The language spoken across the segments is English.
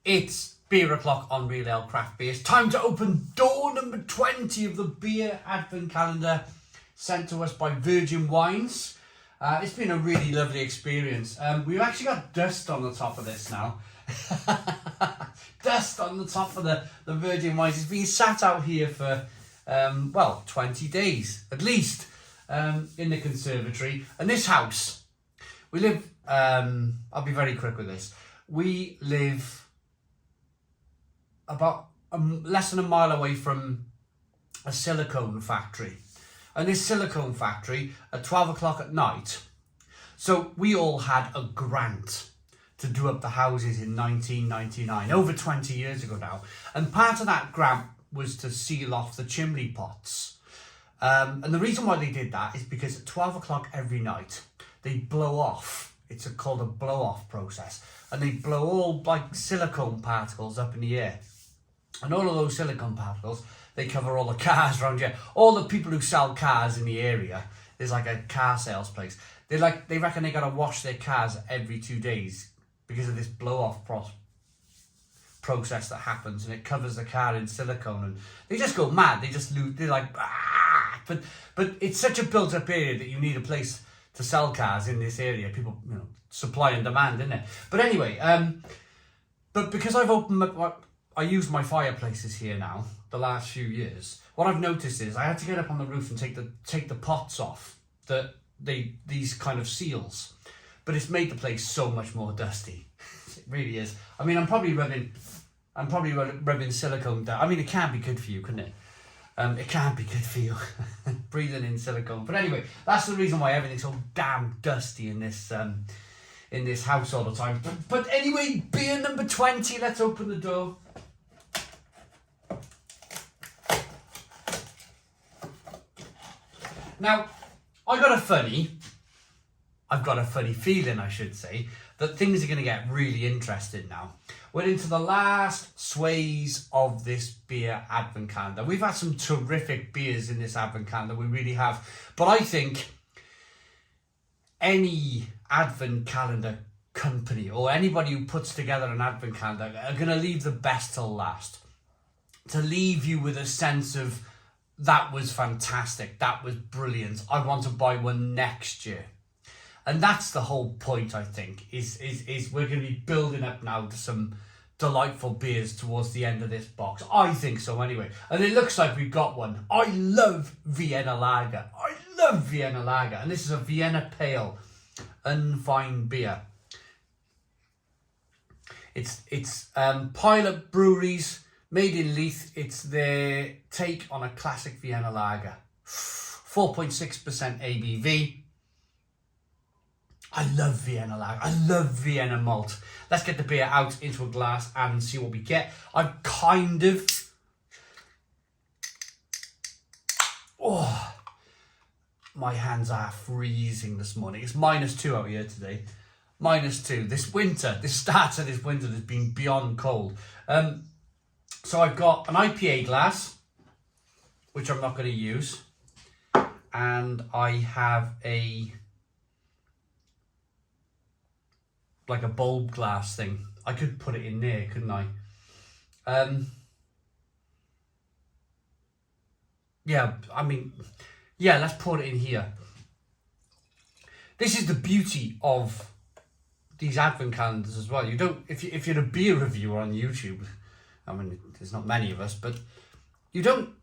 It's beer o'clock on Real Ale Craft Beers. Time to open door number 20 of the beer advent calendar sent to us by Virgin Wines. It's been a really lovely experience. We've actually got dust on the top of this now. Dust on the top of the Virgin Wines. It's been sat out here for, 20 days at least in the conservatory. And this house, we live, I'll be very quick with this. We live about less than a mile away from a silicone factory. And this silicone factory at 12 o'clock at night. So we all had a grant to do up the houses in 1999, over 20 years ago now. And part of that grant was to seal off the chimney pots. And the reason why they did that is because at 12 o'clock every night, they blow off. It's called a blow off process. And they blow all like silicone particles up in the air. And all of those silicone particles, they cover all the cars around here. All the people who sell cars in the area, there's like a car sales place. They reckon they gotta wash their cars every 2 days because of this blow-off process that happens, and it covers the car in silicone, and they just go mad. They just lose. They're like, ah! But it's such a built-up area that you need a place to sell cars in this area. People, supply and demand, isn't it? But anyway, but because I've opened up. I use my fireplaces here now, the last few years. What I've noticed is I had to get up on the roof and take the pots off, these kind of seals. But it's made the place so much more dusty. It really is. I mean, I'm probably rubbing silicone down. I mean, it can be good for you, couldn't it? It can be good for you, breathing in silicone. But anyway, that's the reason why everything's so damn dusty in this house all the time. But anyway, beer number 20. Let's open the door. Now, I've got a funny feeling, I should say, that things are going to get really interesting now. We're into the last sways of this beer advent calendar. We've had some terrific beers in this advent calendar, we really have. But I think any advent calendar company or anybody who puts together an advent calendar are going to leave the best till last. To leave you with a sense of, that was fantastic, that was brilliant, I want to buy one next year. And that's the whole point, I think, is we're going to be building up now to some delightful beers towards the end of this box. I think so anyway. And it looks like we've got one. I love Vienna Lager. And this is a Vienna Pale unfined beer. It's Pilot Breweries, made in Leith. It's their take on a classic Vienna Lager. 4.6% ABV. I love Vienna Lager. I love Vienna malt. Let's get the beer out into a glass and see what we get. My hands are freezing this morning. It's -2 out here today. -2. This start of this winter has been beyond cold. So I've got an IPA glass, which I'm not going to use. And I have a bulb glass thing. I could put it in there, couldn't I? Let's put it in here. This is the beauty of these advent calendars as well. You don't, if you're a beer reviewer on YouTube, I mean, there's not many of us, but you don't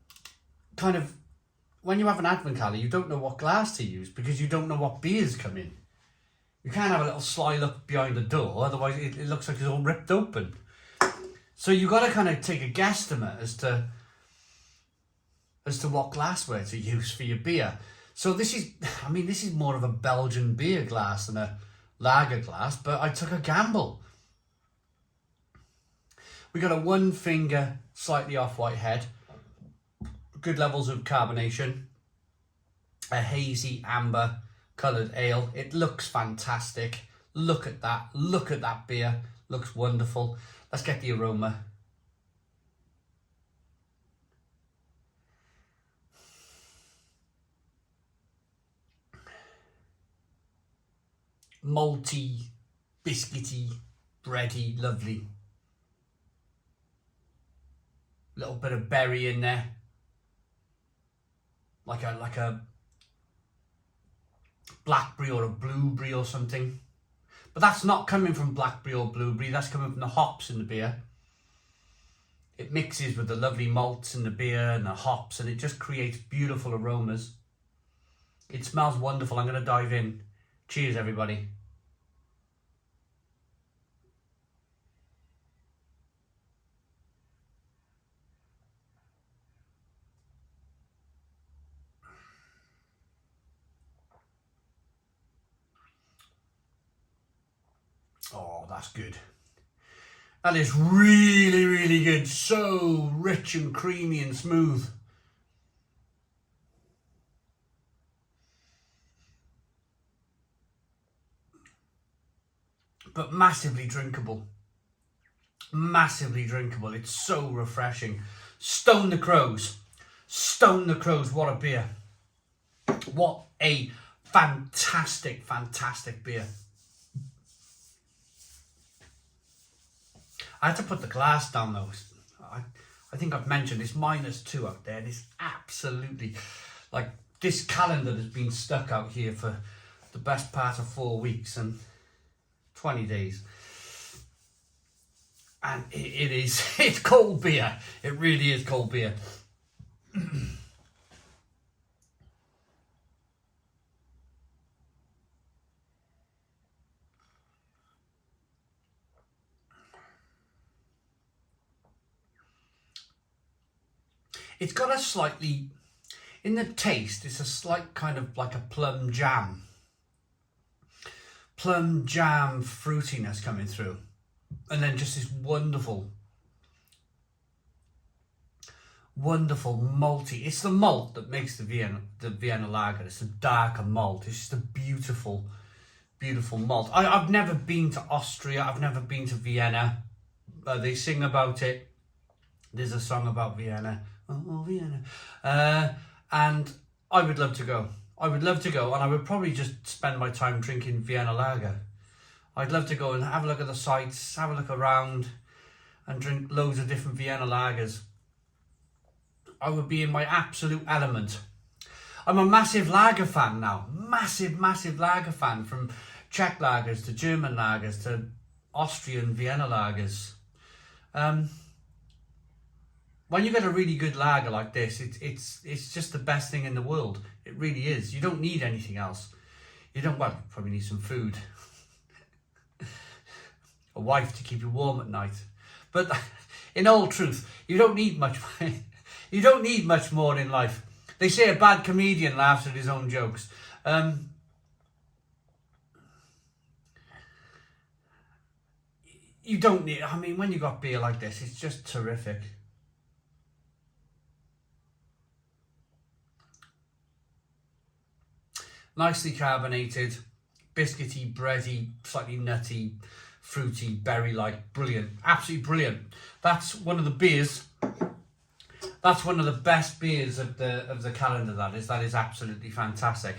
when you have an advent calendar, you don't know what glass to use because you don't know what beers come in. You can't have a little sly look behind the door, otherwise it looks like it's all ripped open. So you got to kind of take a guesstimate as to what glassware to use for your beer. So this is more of a Belgian beer glass than a lager glass, but I took a gamble. We got a 1 finger, slightly off-white head, good levels of carbonation, a hazy amber coloured ale. It looks fantastic. Look at that beer. Looks wonderful. Let's get the aroma. Malty, biscuity, bready, lovely. little bit of berry in there, like a blackberry or a blueberry or something. But that's not coming from blackberry or blueberry, that's coming from the hops in the beer. It mixes with the lovely malts in the beer and the hops, and it just creates beautiful aromas. It smells wonderful. I'm going to dive in. Cheers, everybody. Oh, that's good. That is really, really good. So rich and creamy and smooth. But massively drinkable. Massively drinkable. It's so refreshing. Stone the Crows. Stone the Crows. What a beer. What a fantastic, fantastic beer. I had to put the glass down though. I think I've mentioned it's -2 out there, and it's absolutely like this calendar has been stuck out here for the best part of 4 weeks and 20 days. And it's cold beer. It really is cold beer. It's got a slightly, in the taste, it's a slight kind of like a plum jam fruitiness coming through. And then just this wonderful malty. It's the malt that makes the Vienna lager. It's a darker malt. It's just a beautiful malt. I've never been to Austria. I've never been to Vienna. They sing about it. There's a song about Vienna. Oh, Vienna. And I would love to go. I would love to go, and I would probably just spend my time drinking Vienna lager. I'd love to go and have a look at the sites, have a look around, and drink loads of different Vienna lagers. I would be in my absolute element. I'm a massive lager fan now. Massive lager fan, from Czech lagers to German lagers to Austrian Vienna lagers. When you get a really good lager like this, it's just the best thing in the world. It really is. You don't need anything else. You don't, well, you probably need some food. A wife to keep you warm at night. But in all truth, you don't need much. You don't need much more in life. They say a bad comedian laughs at his own jokes. You don't need, I mean, when you got beer like this, it's just terrific. Nicely carbonated, biscuity, bready, slightly nutty, fruity, berry-like. Brilliant, absolutely brilliant. That's one of the beers. That's one of the best beers of the calendar. That is absolutely fantastic.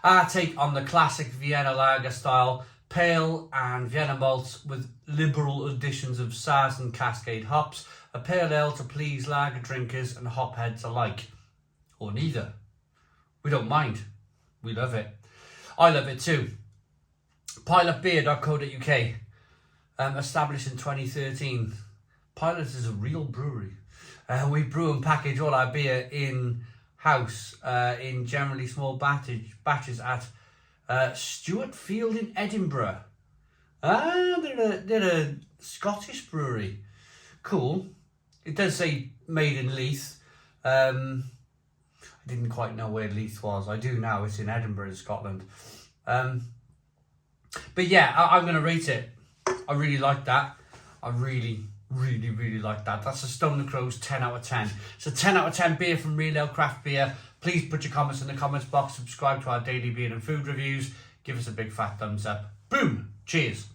Our take on the classic Vienna lager style, pale and Vienna malts with liberal additions of Saaz and Cascade hops. A pale ale to please lager drinkers and hopheads alike, or neither. We don't mind. We love it. I love it too. Pilotbeer.co.uk, established in 2013. Pilot is a real brewery. We brew and package all our beer in-house in generally small batches at Stuart Field in Edinburgh. They're a Scottish brewery. Cool. It does say made in Leith. I didn't quite know where Leith was. I do now. It's in Edinburgh in Scotland. But yeah, I'm going to rate it. I really like that. I really like that. That's a Stone the Crows 10 out of 10. It's a 10 out of 10 beer from Real Ale Craft Beer. Please put your comments in the comments box. Subscribe to our daily beer and food reviews. Give us a big fat thumbs up. Boom. Cheers.